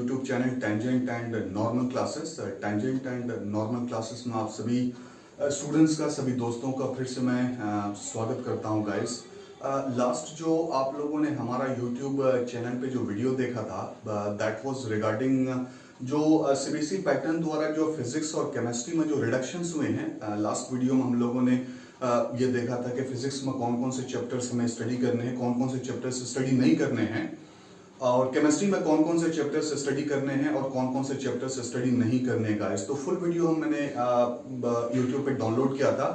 YouTube channel tangent and normal classes. Tangent and normal classes में आप सभी students का, सभी दोस्तों का फिर से मैं स्वागत करता हूं गाइस। लास्ट जो आप लोगों ने हमारा यूट्यूब चैनल पे जो वीडियो देखा था दैट वाज रिगार्डिंग जो सीबीएसई पैटर्न द्वारा जो फिजिक्स और केमिस्ट्री में जो रिडक्शंस हुए हैं। लास्ट वीडियो में हम लोगों ने ये देखा था कि फिजिक्स में कौन कौन से चैप्टर्स हमें स्टडी करने हैं, कौन कौन से चैप्टर्स स्टडी नहीं करने हैं, और केमिस्ट्री में कौन कौन से चैप्टर्स स्टडी करने हैं और कौन कौन से चैप्टर्स स्टडी नहीं करने हैं गाइस। तो फुल वीडियो मैंने यूट्यूब पे डाउनलोड किया था।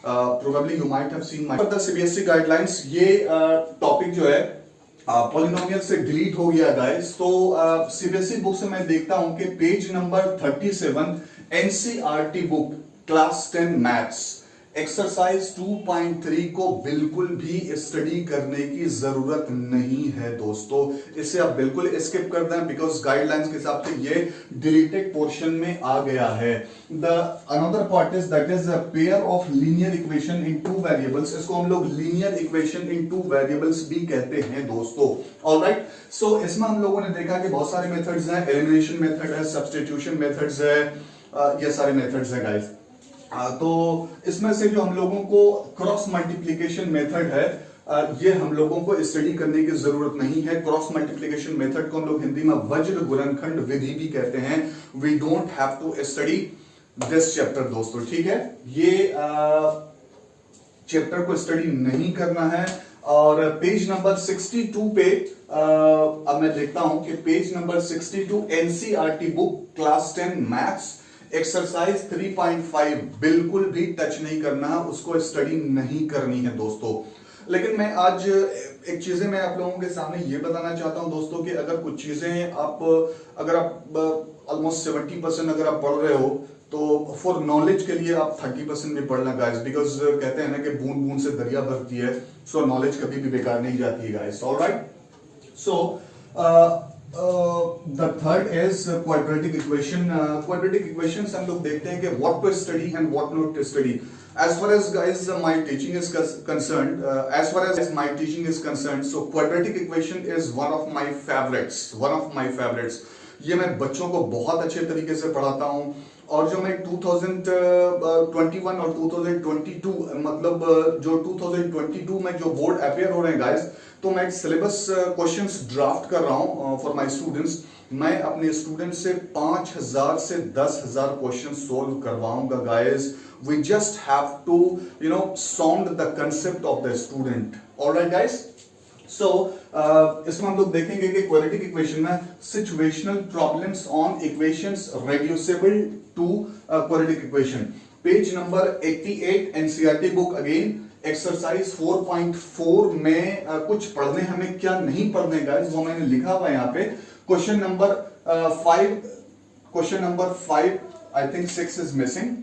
Probably you might have seen my the CBSE guidelines. ये टॉपिक जो है पॉलिनोमियल से डिलीट हो गया गाइस। तो सीबीएसई बुक से मैं देखता हूं कि page number 37 NCERT book class 10 maths exercise 2.3 को बिल्कुल भी स्टडी करने की जरूरत नहीं है दोस्तों। इसे आप बिल्कुल स्किप कर दें बिकॉज गाइडलाइंस के हिसाब से ये डिलीटेड पोर्शन में आ गया है। The another part is that is a pair of linear equation in two variables. इसको हम लोग linear equation in two variables भी कहते हैं दोस्तों। ऑलराइट, सो इसमें हम लोगों ने देखा कि बहुत सारे मेथड्स हैं। एलिमिनेशन मेथड है, सब्स्टिट्यूशन मेथड्स है, ये सारे मेथड्स हैं गाइस। तो इसमें से जो हम लोगों को क्रॉस मल्टीप्लिकेशन मेथड है, ये हम लोगों को स्टडी करने की जरूरत नहीं है। क्रॉस मल्टीप्लिकेशन मेथड को हम लोग हिंदी में वज्र गुणनखंड विधि भी कहते हैं। We don't have to study this chapter दोस्तों, ठीक है। ये चैप्टर को स्टडी नहीं करना है। और पेज नंबर 62 पे अब मैं देखता हूं कि page number 62 NCERT book class 10 maths exercise 3.5 बिल्कुल भी टच नहीं करना, उसको स्टडी नहीं करनी है दोस्तों। लेकिन मैं आज एक चीजें मैं आप लोगों के सामने ये बताना चाहता हूं दोस्तों कि अगर कुछ चीजें अगर आप ऑलमोस्ट 70% अगर आप पढ़ रहे हो तो फॉर नॉलेज के लिए आप 30% भी पढ़ना गाइस। बिकॉज कहते हैं ना कि बूंद बूंद से दरिया भरती है। सो नॉलेज कभी भी बेकार नहीं जाती है guys. Alright, so the third is quadratic equation. Quadratic equations हम लोग देखते हैं कि what to study and what not to study. As far as guys my teaching is concerned, so quadratic equation is one of my favorites. ये मैं बच्चों को बहुत अच्छे तरीके से पढ़ाता हूँ। और जो मैं 2021 और 2022 मतलब जो 2022 में जो बोर्ड अपेयर हो रहे हैं गाइस, तो मैं एक सिलेबस क्वेश्चंस ड्राफ्ट कर रहा हूं फॉर माय स्टूडेंट्स। मैं अपने स्टूडेंट्स से 5000 से 10,000 क्वेश्चन सोल्व करवाऊंगा guys. We just have to sound the concept of the student. Alright guys, so इसमें हम लोग देखेंगे कि क्वाड्रेटिक इक्वेशन में situational problems on equations reducible to quadratic equation. Page number 88 NCERT book again exercise 4.4 में कुछ पढ़ने हमें क्या नहीं पढ़ने गाइस वो मैंने लिखा हुआ है यहाँ पे। Question number 5 I think 6 is missing.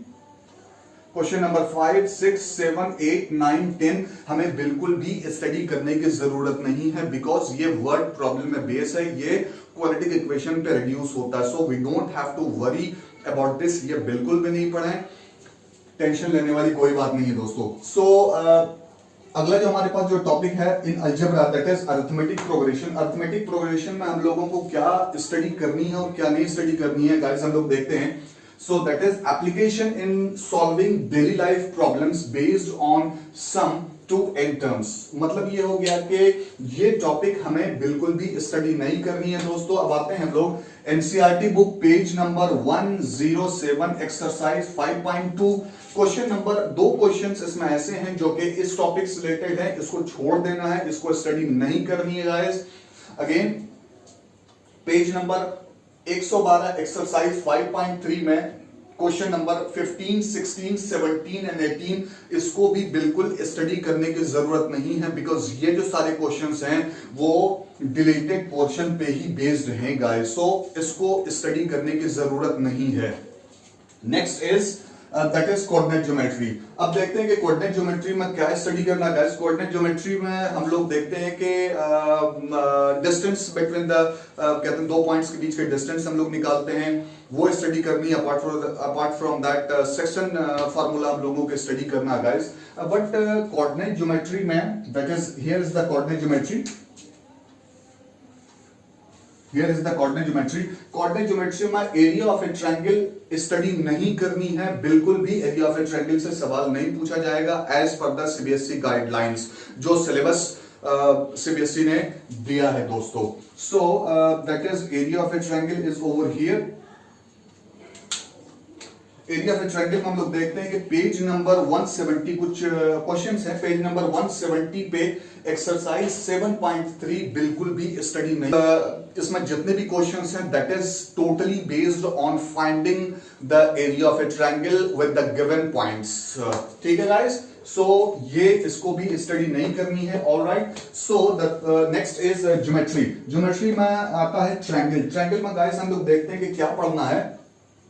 Question number 5, 6, 7, 8, 9, 10 हमें बिल्कुल भी स्टडी करने की जरूरत नहीं है बिकॉज ये वर्ड प्रॉब्लम में बेस है। ये क्वाड्रेटिक इक्वेशन पे रिड्यूस होता है। So we don't have to worry about this. ये बिल्कुल भी नहीं पढ़े, टेंशन लेने वाली कोई बात नहीं है दोस्तों। सो अगला जो हमारे पास जो टॉपिक है in algebra that is arithmetic progression. Arithmetic progression में हम लोगों को क्या स्टडी करनी है और क्या नहीं स्टडी करनी है गाइस हम लोग देखते हैं। So that is application in solving daily life problems based on sum to n terms। मतलब ये हो गया कि ये टॉपिक हमें बिल्कुल भी स्टडी नहीं करनी है दोस्तों। अब आते हैं हम लोग NCERT book page number 107 exercise 5.2। Question number 2 questions इसमें ऐसे हैं जो कि इस टॉपिक से रिलेटेड है, इसको छोड़ देना है, इसको स्टडी नहीं करनी है guys. Again page number 112 exercise 5.3 में क्वेश्चन नंबर 15, 16, 17 एंड 18 इसको भी बिल्कुल स्टडी करने की जरूरत नहीं है बिकॉज ये जो सारे क्वेश्चंस हैं वो डिलीटेड पोर्शन पे ही बेस्ड हैं गाइस। सो इसको स्टडी करने की जरूरत नहीं है। Next is that is coordinate geometry. अब देखते हैं कि कोऑर्डिनेट ज्योमेट्री में क्या स्टडी करना है। कोऑर्डिनेट ज्योमेट्री में हम लोग देखते हैं कि डिस्टेंस बिटवीन द कहते हैं दो पॉइंट्स के बीच के डिस्टेंस हम लोग निकालते हैं, वो स्टडी करनी है। Apart from that section formula हम लोगों को स्टडी करना है गाइस। बट कोऑर्डिनेट ज्योमेट्री में that is here is the coordinate geometry. Here is the coordinate geometry. Coordinate geometry में area of a triangle study नहीं करनी है, बिल्कुल भी एरिया ऑफ ए ट्रायंगल से सवाल नहीं पूछा जाएगा as per the CBSE guidelines, जो सिलेबस सीबीएसई ने दिया है दोस्तों। So that is area of a triangle is over here. Area of a triangle हम लोग देखते हैं कि पेज नंबर 170 कुछ क्वेश्चंस हैं। पेज नंबर 170 पे एक्सरसाइज 7.3 बिल्कुल भी स्टडी नहीं, इसमें जितने भी क्वेश्चंस हैं that is totally based on finding the area of a triangle with the given points. ठीक है गाइस, सो ये इसको भी स्टडी नहीं करनी है। Alright, so the next is geometry. Geometry में आता है ट्रायंगल। ट्रायंगल में गाइस हम लोग देखते हैं कि क्या पढ़ना है।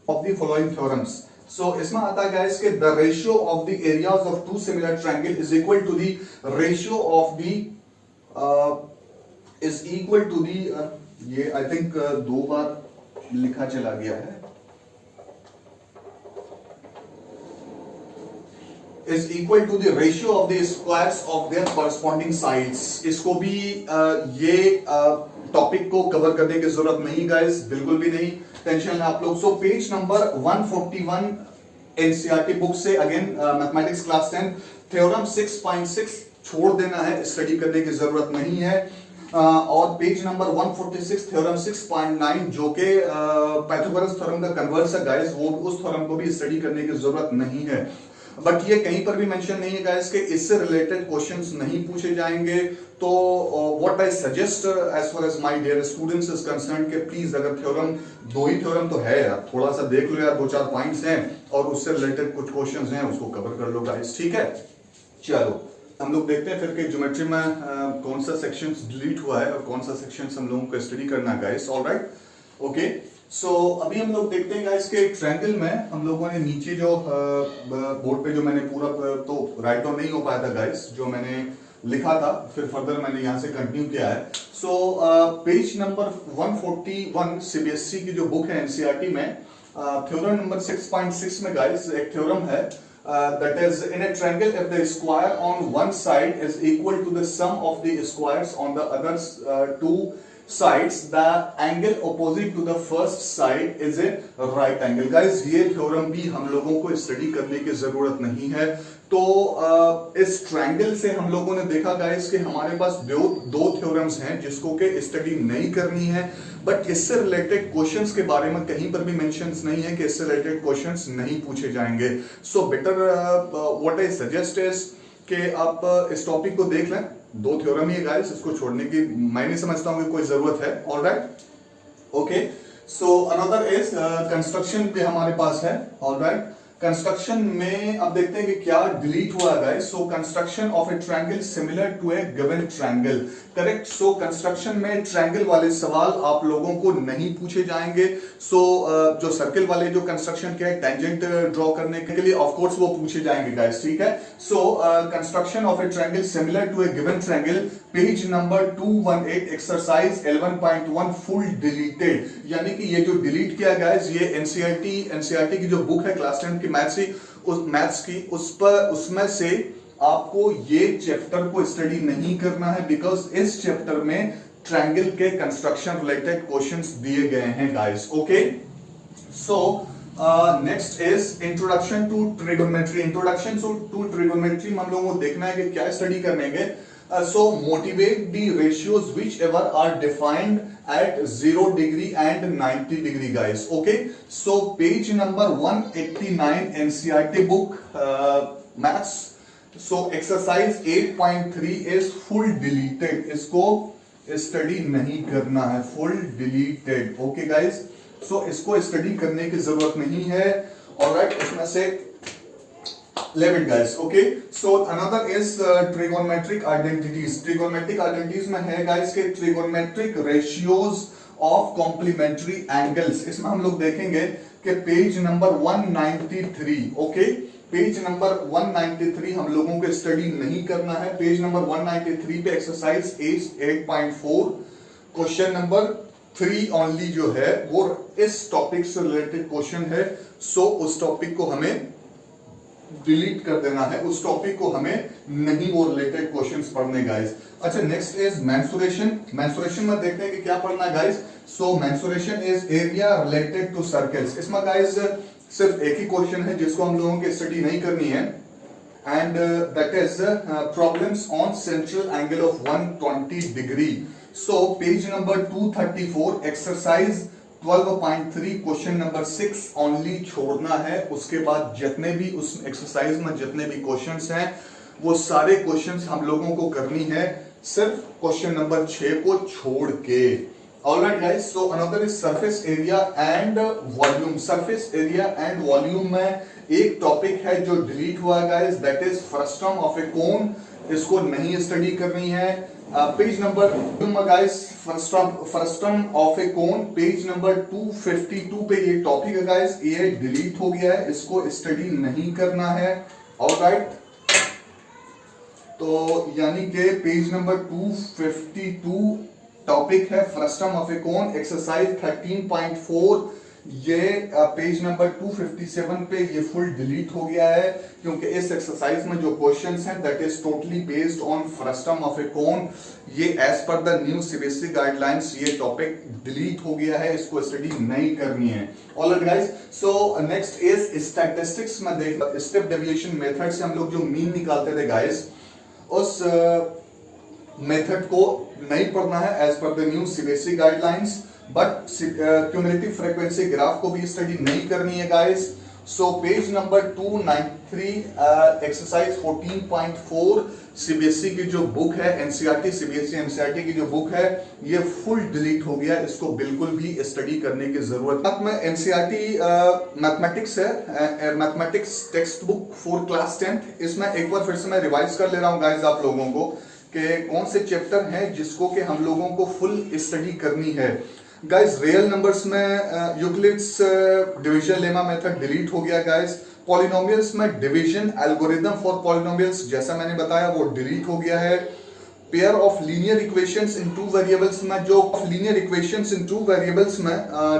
of the following theorems. So इसमें आता है guys कि the ratio of the areas of two similar triangle is equal to the ratio of the ये I think दो बार लिखा चला गया है, is equal to the ratio of the squares of their corresponding sides। इसको भी ये टॉपिक को कवर करने की जरूरत नहीं गाइस, बिल्कुल भी नहीं, टेंशन है आप लोग। सो पेज नंबर 141 एनसीईआरटी बुक से अगेन मैथमेटिक्स क्लास 10 थ्योरम 6.6 छोड़ देना है, स्टडी करने की जरूरत नहीं है। और पेज नंबर 146 थ्योरम 6.9 जो कि पाइथागोरस थ्योरम का कन्वर्स है गाइस, वो उस थ्योरम को भी स्टडी करने की जरूरत नहीं है। बट ये कहीं पर भी मेंशन नहीं है गाइस कि इससे रिलेटेड क्वेश्चंस नहीं पूछे जाएंगे। तो what I suggest as far as my dear students is concern कि प्लीज अगर थ्योरम, दो ही थ्योरम तो है यार, थोड़ा सा देख लो यार, दो चार पॉइंट्स हैं और उससे रिलेटेड कुछ क्वेश्चंस हैं, उसको कवर कर लो गाइस। ठीक है, चलो हम लोग देखते हैं फिर कि ज्योमेट्री में कौन सा सेक्शंस डिलीट हुआ है और कौन सा सेक्शंस हम लोगों को स्टडी करना है गाइस। ऑलराइट, ओके, सो अभी हम लोग देखते हैं गाइस के ट्रायंगल में हम लोगों ने नीचे जो बोर्ड पे जो मैंने पूरा तो राइट डाउन नहीं हो पाया था गाइस, जो मैंने लिखा था फिर फर्दर मैंने यहां से कंटिन्यू किया है। सो पेज नंबर 141 सीबीएसई की जो बुक है एनसीईआरटी में, थ्योरम नंबर 6.6 में गाइस एक थ्योरम है that is in a triangle if the square on one side is equal to the sum of the squares on the other two sides, the angle opposite to the first side is a right angle। guys ये theorem भी हम लोगों को study करने की जरूरत नहीं है। तो इस ट्रायंगल से हम लोगों ने देखा गाइस कि हमारे पास दो थ्योरम्स हैं जिसको के स्टडी नहीं करनी है, बट इससे रिलेटेड क्वेश्चंस के बारे में कहीं पर भी मेंशंस नहीं है कि इससे रिलेटेड क्वेश्चंस नहीं पूछे जाएंगे। So better what I suggest is कि आप इस टॉपिक को देख लें, दो थ्योरम ही है गाइस, इसको छोड़ने की मैं नहीं समझता हूं कि कोई जरूरत है। Alright, okay, so another is construction पे हमारे पास है। ऑलराइट, कंस्ट्रक्शन में अब देखते हैं कि क्या डिलीट हुआ है guys. So construction of a triangle similar to a given triangle, correct. So construction में ट्रायंगल वाले सवाल आप लोगों को नहीं पूछे जाएंगे। सो जो सर्कल वाले जो कंस्ट्रक्शन के टेंजेंट ड्रॉ करने के लिए ऑफ कोर्स वो पूछे जाएंगे गाइस, ठीक है। So construction of a triangle similar to a given triangle, page number 218 exercise 11.1 full deleted, यानी कि ये जो डिलीट किया गाइस ये एनसीईआरटी की जो बुक है क्लास 10 की मैथ्स की उसमें से आपको ये चैप्टर को स्टडी नहीं करना है, बिकॉज इस चैप्टर में ट्रायंगल के कंस्ट्रक्शन रिलेटेड क्वेश्चंस दिए गए हैं guys. Okay, so next is introduction to trigonometry. Introduction to trigonometry हम लोगों को देखना है कि क्या स्टडी करेंगे। So motivate the ratios whichever are defined at 0 degree and 90 degree guys। Okay, so page number 189 NCERT book maths। So exercise 8.3 is full deleted, इसको study नहीं करना है, full deleted। Okay guys, so इसको study करने की जरूरत नहीं है। Alright, इसमें से leave it guys। okay, so another is trigonometric identities। trigonometric identities में है guys के trigonometric ratios of complementary angles। इसमें हम लोग देखेंगे कि page number 193। Okay, page number 193 हम लोगों को स्टडी नहीं करना है। पेज नंबर 193 पे एक्सरसाइज 8.4 क्वेश्चन नंबर 3 ओनली जो है वो इस टॉपिक से रिलेटेड क्वेश्चन है। सो उस टॉपिक को हमें डिलीट कर देना है, उस टॉपिक को हमें नहीं वो रिलेटेड क्वेश्चंस पढ़ने गाइस। अच्छा नेक्स्ट इज मेंसुरेशन। मेंसुरेशन में देखते हैं कि क्या पढ़ना है guys. So mensuration is area related to circles. इसमें गाइस सिर्फ एक ही क्वेश्चन है जिसको हम लोगों की स्टडी नहीं करनी है, and that is problems on central angle of 120 degree. So page number 234 exercise 12.3 question number 6 only छोड़ना है। उसके बाद जितने भी उस एक्सरसाइज में जितने भी क्वेश्चंस हैं वो सारे क्वेश्चंस हम लोगों को करनी है सिर्फ क्वेश्चन नंबर 6 को छोड़ के। Alright guys, so another is surface area and volume. Surface area and volume में एक टॉपिक है जो डिलीट हुआ है guys, that is frustum of a cone. इसको नहीं स्टडी करनी है। Page number guys frustum of a cone, page number 252 पे ये टॉपिक है गाइस, ये डिलीट हो गया है, इसको स्टडी नहीं करना है। ऑलराइट, तो यानी कि पेज नंबर 252 टॉपिक है frustum of a cone, exercise 13.4। ये पेज नंबर 257 पे ये फुल डिलीट हो गया है क्योंकि इस एक्सरसाइज में जो क्वेश्चंस हैं that is totally based on frustum of a cone. ये as per the new CBSE guidelines ये टॉपिक डिलीट हो गया है, इसको स्टडी नहीं करनी है। Alright guys, so next is statistics में देख स्टेप डेविएशन मेथड से हम लोग जो मीन निकालते थे गाइस, उस मेथड को नहीं पढ़ना है as per the new CBSE guidelines, but cumulative frequency graph को भी स्टडी नहीं करनी है guys. So page number 293 exercise 14.4 CBSE की जो बुक है, एनसीईआरटी सीबीएसई एनसीईआरटी की जो बुक है ये फुल डिलीट हो गया, इसको बिल्कुल भी स्टडी करने की जरूरत में। एनसीईआरटी मैथमेटिक्स है, mathematics text book for class 10। इसमें एक बार फिर से मैं रिवाइज कर ले रहा हूँ गाइस आप लोगों को कि कौन से चैप्टर हैं जिसको कि हम लोगों को फुल स्टडी करनी है। गाइस रियल नंबर्स में Euclid's division lemma method delete हो गया गाइस। पॉलिनोमियल्स में डिवीजन एल्गोरिथम फॉर पॉलिनोमियल्स जैसा मैंने बताया वो डिलीट हो गया है। Pair of linear equations in two variables में जो लीनियर इक्वेशंस इन टू वेरिएबल्स में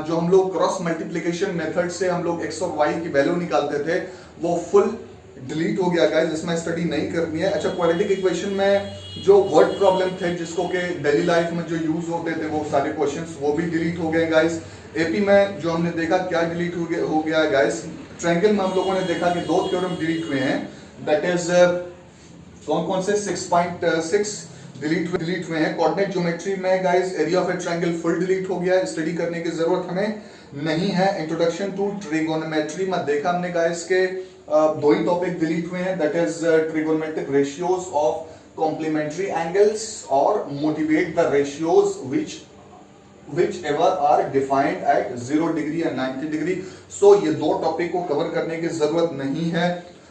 जो हम लोग क्रॉस मल्टीप्लिकेशन मेथड से हम लोग x और y की वैल्यू निकालते थे वो फुल डिलीट हो गया गाइस, इसमें स्टडी नहीं करनी है। अच्छा क्वाड्रेटिक इक्वेशन में जो वर्ड प्रॉब्लम थे जिसको के डेली लाइफ में जो यूज होते थे वो सारे क्वेश्चंस वो भी डिलीट हो गए गाइस। एपी में जो हमने देखा क्या डिलीट हो गया गाइस, ट्रायंगल में हम लोगों ने देखा कि दो थ्योरम डिलीट हुए हैं, दैट इज कौन से 6.6 डिलीट हुए हैं। कोऑर्डिनेट ज्योमेट्री में guys area of a triangle full delete हो गया है, स्टडी करने की जरूरत हमें नहीं है। इंट्रोडक्शन टू ट्रिगोनोमेट्री में देखा हमने गाइस के दो ही टॉपिक डिलीट हुए हैं, that is trigonometric ratios of complementary angles और motivate the ratios which ever are defined at 0 degree या 90 डिग्री। सो ये दो टॉपिक को कवर करने की जरूरत नहीं है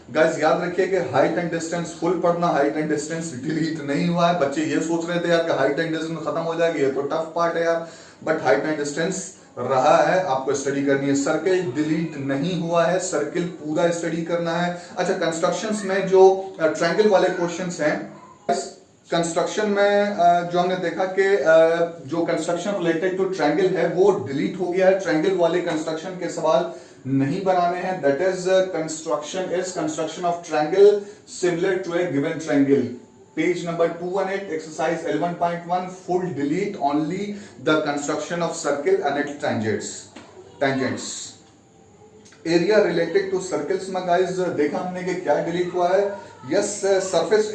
गाइस। याद रखिए कि हाइट एंड डिस्टेंस फुल पढ़ना, हाइट एंड डिस्टेंस डिलीट नहीं हुआ है। बच्चे ये सोच रहे थे यार कि हाइट एंड डिस्टेंस खत्म हो जाएगी, ये तो टफ पार्ट है यार, बट हाइट एंड डिस्टेंस रहा है, आपको स्टडी करनी है। सर्किल डिलीट नहीं हुआ है, सर्किल पूरा स्टडी करना है। अच्छा कंस्ट्रक्शंस में जो ट्रायंगल वाले क्वेश्चंस हैं, कंस्ट्रक्शन में जो हमने देखा कि जो कंस्ट्रक्शन रिलेटेड टू ट्रायंगल है वो डिलीट हो गया है, ट्रायंगल वाले कंस्ट्रक्शन के सवाल नहीं बनाने हैं। That is construction of triangle similar to a given triangle. Page number 218 exercise L1.1 full delete, only the construction of circle and its tangents. Area related to circles में गाइस देखा हमने कि क्या डिलीट हुआ है। Yes surface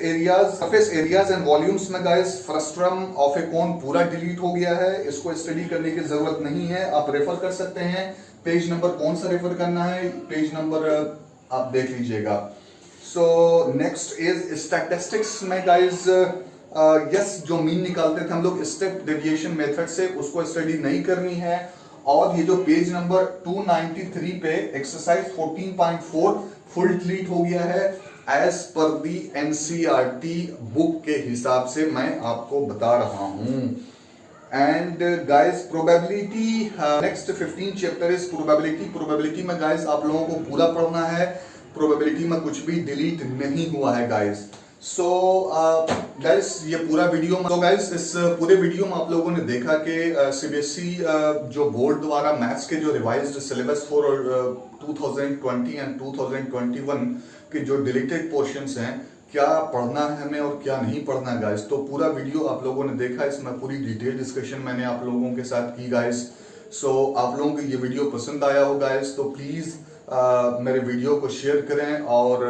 areas and volumes में guys frustum of a cone पूरा delete हो गया है, इसको स्टडी करने की जरूरत नहीं है, आप रेफर कर सकते हैं। पेज नंबर कौन सा रेफर करना है, पेज नंबर आप देख लीजिएगा। सो नेक्स्ट इज स्टैटिस्टिक्स में गाइस यस जो मीन निकालते थे हम लोग स्टेप डेविएशन मेथड से, उसको स्टडी नहीं करनी है। और ये जो पेज नंबर 293 पे एक्सरसाइज 14.4 फुल डिलीट हो गया है एज पर दी एनसीईआरटी बुक के हिसाब से मैं आपको बता रहा हूं। And guys probability next 15 chapter is probability में गाइस आप लोगों को पूरा पढ़ना है, प्रोबेबिलिटी में कुछ भी डिलीट नहीं हुआ है गाइस। सो गाइस ये पूरा वीडियो, तो गाइस इस पूरे वीडियो में आप लोगों ने देखा कि सीबीएसई जो बोर्ड द्वारा मैथ्स के जो रिवाइज्ड सिलेबस फॉर 2020 एंड 2021 के जो डिलीटेड पोर्शंस हैं, क्या पढ़ना है हमें और क्या नहीं पढ़ना गाइस। तो पूरा वीडियो आप लोगों ने देखा, इसमें पूरी डिटेल डिस्कशन मैंने आप लोगों के साथ की गाइस। सो आप लोगों को ये वीडियो पसंद आया हो गाइस तो प्लीज़ मेरे वीडियो को शेयर करें और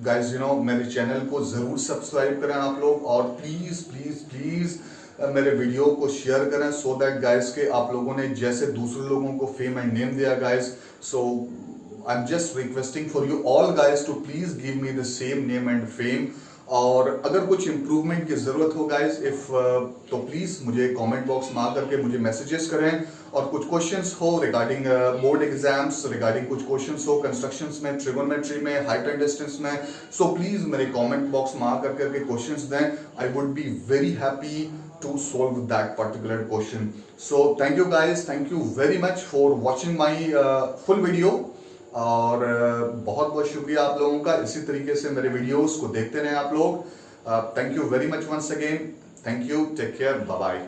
गाइस मेरे चैनल को ज़रूर सब्सक्राइब करें आप लोग, और प्लीज़ प्लीज़ प्लीज़ मेरे वीडियो को शेयर करें सो दैट गाइस के आप लोगों ने जैसे दूसरे लोगों को फेम एंड नेम दिया guys, so I am just requesting for you all guys to please give me the same name and fame. और अगर कुछ इंप्रूवमेंट की ज़रूरत हो गाइस इफ तो प्लीज़ मुझे कमेंट बॉक्स में आकर के मुझे मैसेजेस करें, और कुछ क्वेश्चंस हो रिगार्डिंग बोर्ड एग्जाम्स, रिगार्डिंग कुछ क्वेश्चंस हो कंस्ट्रक्शंस में, ट्रिगोनोमेट्री में, हाइट एंड डिस्टेंस में, सो प्लीज़ मेरे कमेंट बॉक्स में आकर के क्वेश्चंस दें। I would be very happy to solve that particular question. So thank you guys, thank you very much for watching my full video, और बहुत बहुत शुक्रिया आप लोगों का। इसी तरीके से मेरे वीडियोस को देखते रहें आप लोग। Thank you very much once again, thank you, take care, bye bye.